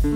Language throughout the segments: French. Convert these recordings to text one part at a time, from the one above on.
Salut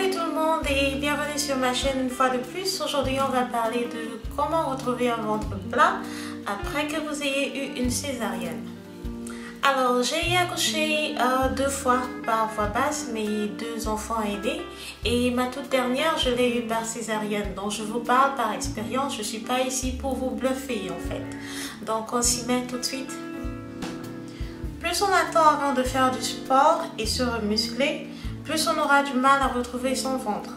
tout le monde et bienvenue sur ma chaîne une fois de plus. Aujourd'hui on va parler de comment retrouver un ventre plat après que vous ayez eu une césarienne. Alors j'ai accouché 2 fois par voie basse, mes 2 enfants aînés, et ma toute dernière je l'ai eu par césarienne. Donc je vous parle par expérience, je ne suis pas ici pour vous bluffer en fait. Donc on s'y met tout de suite. Plus on attend avant de faire du sport et se remuscler, plus on aura du mal à retrouver son ventre.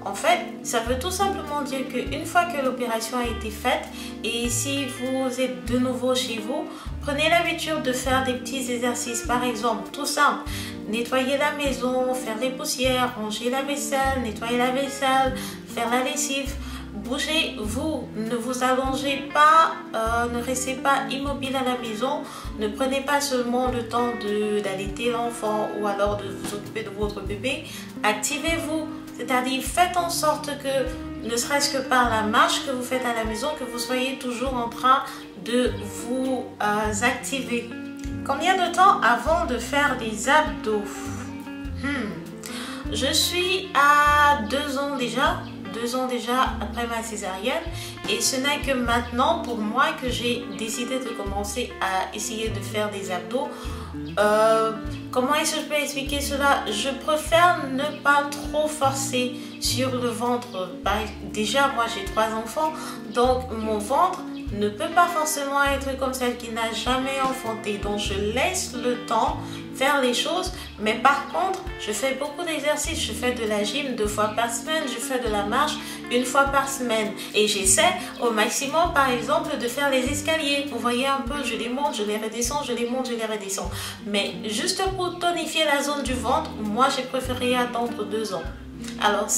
En fait, ça veut tout simplement dire qu'une fois que l'opération a été faite et si vous êtes de nouveau chez vous, prenez l'habitude de faire des petits exercices. Par exemple, tout simple, nettoyer la maison, faire les poussières, ranger la vaisselle, nettoyer la vaisselle, faire la lessive. Bougez-vous, ne vous allongez pas, ne restez pas immobile à la maison, ne prenez pas seulement le temps d'allaiter l'enfant ou alors de vous occuper de votre bébé, activez-vous, c'est-à-dire faites en sorte que, ne serait-ce que par la marche que vous faites à la maison, que vous soyez toujours en train de vous activer. Combien de temps avant de faire des abdos? Je suis à 2 ans déjà. 2 ans déjà après ma césarienne et ce n'est que maintenant pour moi que j'ai décidé de commencer à essayer de faire des abdos. Comment est-ce que je peux expliquer cela? Je préfère ne pas trop forcer sur le ventre. Déjà moi j'ai 3 enfants, donc mon ventre ne peut pas forcément être comme celle qui n'a jamais enfanté, donc je laisse le temps faire les choses. Mais par contre je fais beaucoup d'exercices, je fais de la gym 2 fois par semaine, je fais de la marche 1 fois par semaine et j'essaie au maximum par exemple de faire les escaliers. Vous voyez un peu, je les monte, je les redescends, je les monte, je les redescends. Mais juste pour tonifier la zone du ventre, moi j'ai préféré attendre 2 ans. Alors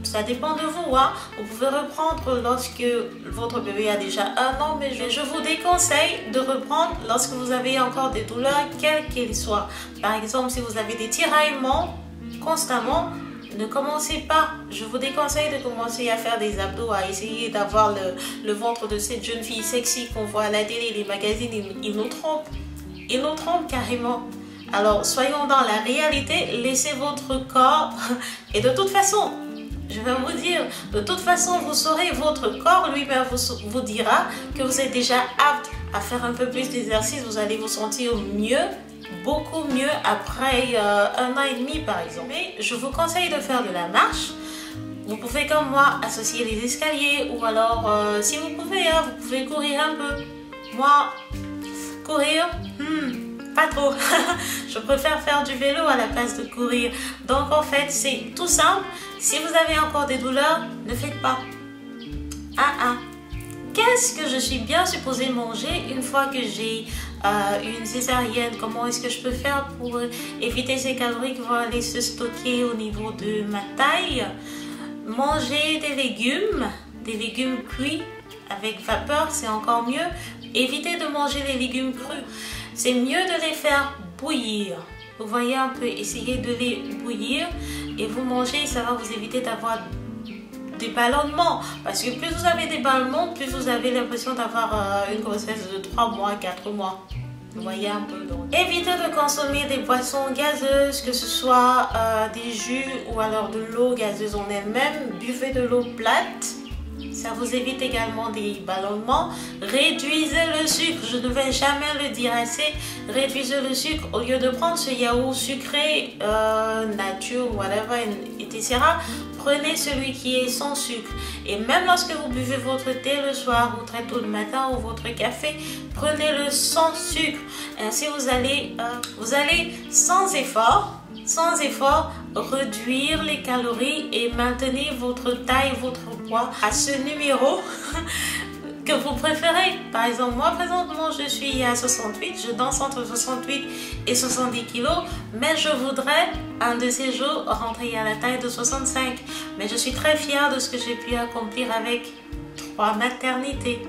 ça dépend de vous, hein. Vous pouvez reprendre lorsque votre bébé a déjà 1 an, mais je vous déconseille de reprendre lorsque vous avez encore des douleurs, quelles qu'elles soient. Par exemple, si vous avez des tiraillements constamment, ne commencez pas. Je vous déconseille de commencer à faire des abdos, à essayer d'avoir le ventre de cette jeune fille sexy qu'on voit à la télé, les magazines, ils nous trompent. Ils nous trompent carrément. Alors, soyons dans la réalité, laissez votre corps et de toute façon, je vais vous dire, de toute façon, vous saurez, votre corps lui-même vous dira que vous êtes déjà apte à faire un peu plus d'exercice. Vous allez vous sentir mieux, beaucoup mieux après 1 an et demi par exemple. Mais je vous conseille de faire de la marche. Vous pouvez comme moi associer les escaliers ou alors si vous pouvez, hein, vous pouvez courir un peu. Moi, courir, pas trop. Je préfère faire du vélo à la place de courir. Donc en fait, c'est tout simple. Si vous avez encore des douleurs, ne faites pas. Qu'est-ce que je suis bien supposée manger une fois que j'ai une césarienne? Comment est-ce que je peux faire pour éviter ces calories qui vont aller se stocker au niveau de ma taille? Manger des légumes cuits avec vapeur, c'est encore mieux. Évitez de manger les légumes crus. C'est mieux de les faire bouillir. Vous voyez un peu, essayez de les bouillir et vous mangez, ça va vous éviter d'avoir des ballonnements. Parce que plus vous avez des ballonnements, plus vous avez l'impression d'avoir une grossesse de 3 mois, 4 mois. Vous voyez un peu donc. Évitez de consommer des boissons gazeuses, que ce soit des jus ou alors de l'eau gazeuse en elle-même. Buvez de l'eau plate. Ça vous évite également des ballonnements. Réduisez le sucre, je ne vais jamais le dire assez. Réduisez le sucre au lieu de prendre ce yaourt sucré, nature, whatever, etc. Prenez celui qui est sans sucre. Et même lorsque vous buvez votre thé le soir ou très tôt le matin ou votre café, prenez-le sans sucre. Ainsi vous allez sans effort, réduire les calories et maintenir votre taille, votre poids à ce numéro que vous préférez. Par exemple, moi présentement je suis à 68, je danse entre 68 et 70 kilos, mais je voudrais un de ces jours rentrer à la taille de 65. Mais je suis très fière de ce que j'ai pu accomplir avec 3 maternités.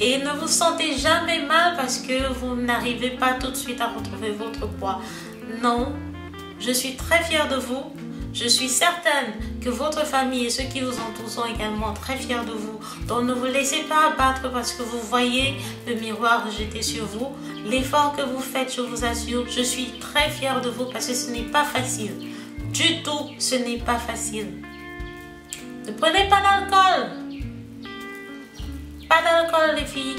Et ne vous sentez jamais mal parce que vous n'arrivez pas tout de suite à retrouver votre poids. Non, je suis très fière de vous. Je suis certaine que votre famille et ceux qui vous entourent sont également très fiers de vous. Donc ne vous laissez pas abattre parce que vous voyez le miroir rejeté sur vous. L'effort que vous faites, je vous assure, je suis très fière de vous parce que ce n'est pas facile. Du tout, ce n'est pas facile. Ne prenez pas d'alcool. Pas d'alcool les filles.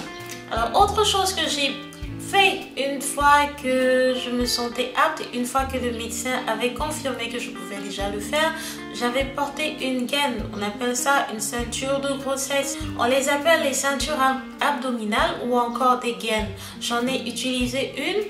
Alors autre chose que j'ai fait une fois que je me sentais apte, une fois que le médecin avait confirmé que je pouvais déjà le faire, j'avais porté une gaine. On appelle ça une ceinture de grossesse. On les appelle les ceintures abdominales ou encore des gaines. J'en ai utilisé une,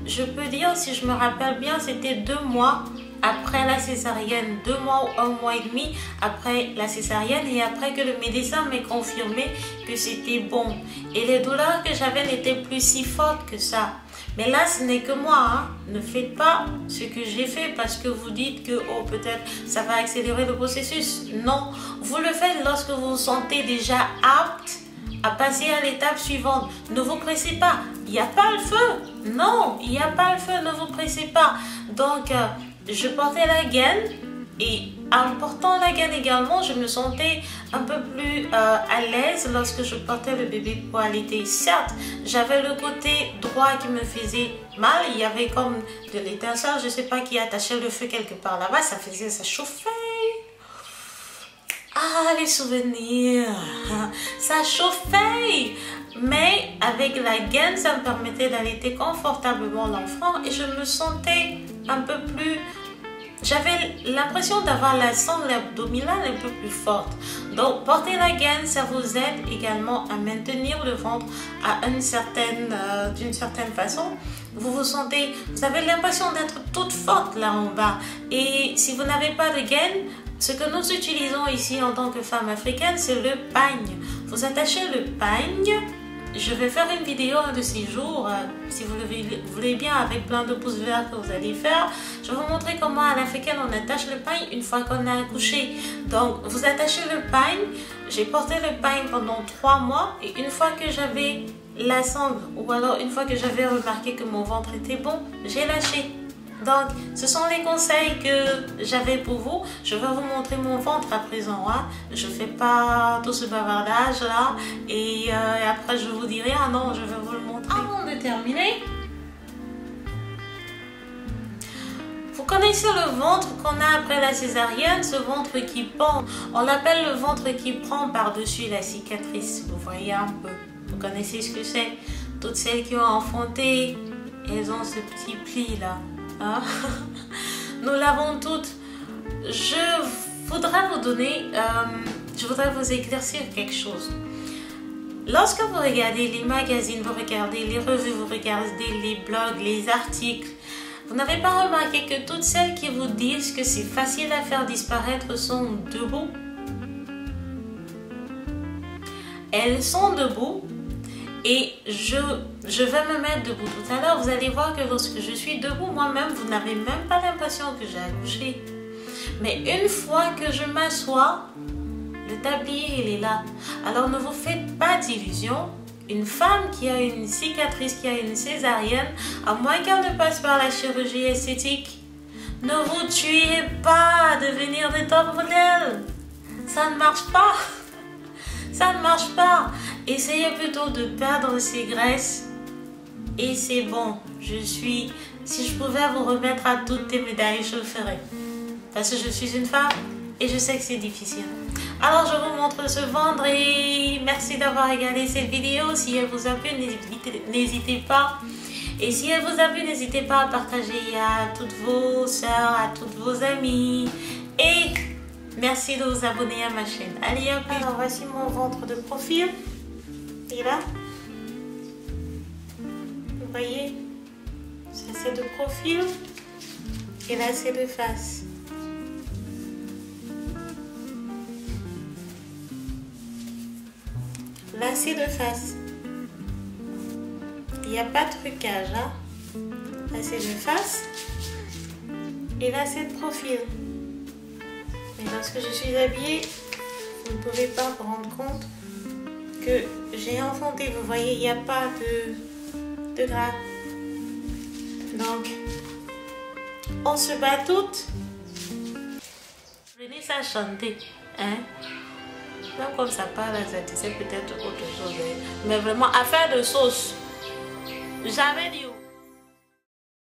je peux dire, si je me rappelle bien, c'était 2 mois après la césarienne, 2 mois ou 1 mois et demi après la césarienne, et après que le médecin m'ait confirmé que c'était bon. Et les douleurs que j'avais n'étaient plus si fortes que ça. Mais là, ce n'est que moi. Hein. Ne faites pas ce que j'ai fait parce que vous dites que oh, peut-être ça va accélérer le processus. Non, vous le faites lorsque vous vous sentez déjà apte à passer à l'étape suivante. Ne vous pressez pas. Il n'y a pas le feu. Non, il n'y a pas le feu. Ne vous pressez pas. Donc, je portais la gaine et en portant la gaine également, je me sentais un peu plus à l'aise lorsque je portais le bébé pour allaiter. Certes, j'avais le côté droit qui me faisait mal. Il y avait comme de l'étincelle, je ne sais pas, qui attachait le feu quelque part là-bas. Ça chauffait. Ah, les souvenirs. Ça chauffait. Mais avec la gaine, ça me permettait d'allaiter confortablement l'enfant et je me sentais un peu plus... J'avais l'impression d'avoir la sangle abdominale un peu plus forte. Donc, porter la gaine, ça vous aide également à maintenir le ventre d'une certaine façon. Vous avez l'impression d'être toute forte là en bas. Et si vous n'avez pas de gaine, ce que nous utilisons ici en tant que femme africaine, c'est le pagne. Vous attachez le pagne. Je vais faire une vidéo un de ces jours, si vous le voulez bien, avec plein de pouces verts que vous allez faire. Je vais vous montrer comment à l'africaine on attache le pagne une fois qu'on a accouché. Donc, vous attachez le pagne. J'ai porté le pagne pendant 3 mois et une fois que j'avais la sangle ou alors une fois que j'avais remarqué que mon ventre était bon, j'ai lâché. Donc, ce sont les conseils que j'avais pour vous. Je vais vous montrer mon ventre à présent. Hein. Je ne fais pas tout ce bavardage là. Et après, je vous dirai, ah non, je vais vous le montrer. Avant de terminer, vous connaissez le ventre qu'on a après la césarienne, ce ventre qui pend. On l'appelle le ventre qui prend par-dessus la cicatrice. Vous voyez un peu. Vous connaissez ce que c'est. Toutes celles qui ont enfanté, elles ont ce petit pli là. Hein? Nous l'avons toutes. Je voudrais vous éclaircir quelque chose. Lorsque vous regardez les magazines, vous regardez les revues, vous regardez les blogs, les articles, vous n'avez pas remarqué que toutes celles qui vous disent que c'est facile à faire disparaître sont debout? Elles sont debout. Et je vais me mettre debout tout à l'heure. Vous allez voir que lorsque je suis debout, moi-même, vous n'avez même pas l'impression que j'ai accouché. Mais une fois que je m'assois, le tablier, il est là. Alors ne vous faites pas d'illusions. Une femme qui a une cicatrice, qui a une césarienne, à moins qu'elle ne passe par la chirurgie esthétique, ne vous tuez pas à devenir des top modèles. Ça ne marche pas. Ça ne marche pas. Essayez plutôt de perdre ces graisses et c'est bon. Si je pouvais vous remettre à toutes tes médailles, je le ferais. Parce que je suis une femme et je sais que c'est difficile. Alors je vous montre ce ventre et merci d'avoir regardé cette vidéo. Si elle vous a plu, n'hésitez pas. Et si elle vous a plu, n'hésitez pas à partager à toutes vos soeurs, à toutes vos amies. Et merci de vous abonner à ma chaîne. Allez, à plus. Alors voici mon ventre de profil. Et là, vous voyez, ça c'est de profil et là c'est de face. Là c'est de face. Il n'y a pas de trucage. Hein? Là c'est de face et là c'est de profil. Mais lorsque je suis habillée, vous ne pouvez pas vous rendre compte que j'ai enfanté. Vous voyez, il n'y a pas de gras. Donc, on se bat toutes ça chanter. Hein? Même comme ça parle, ça disait peut-être autre chose. Hein. Mais vraiment, affaire de sauce. J'avais dit.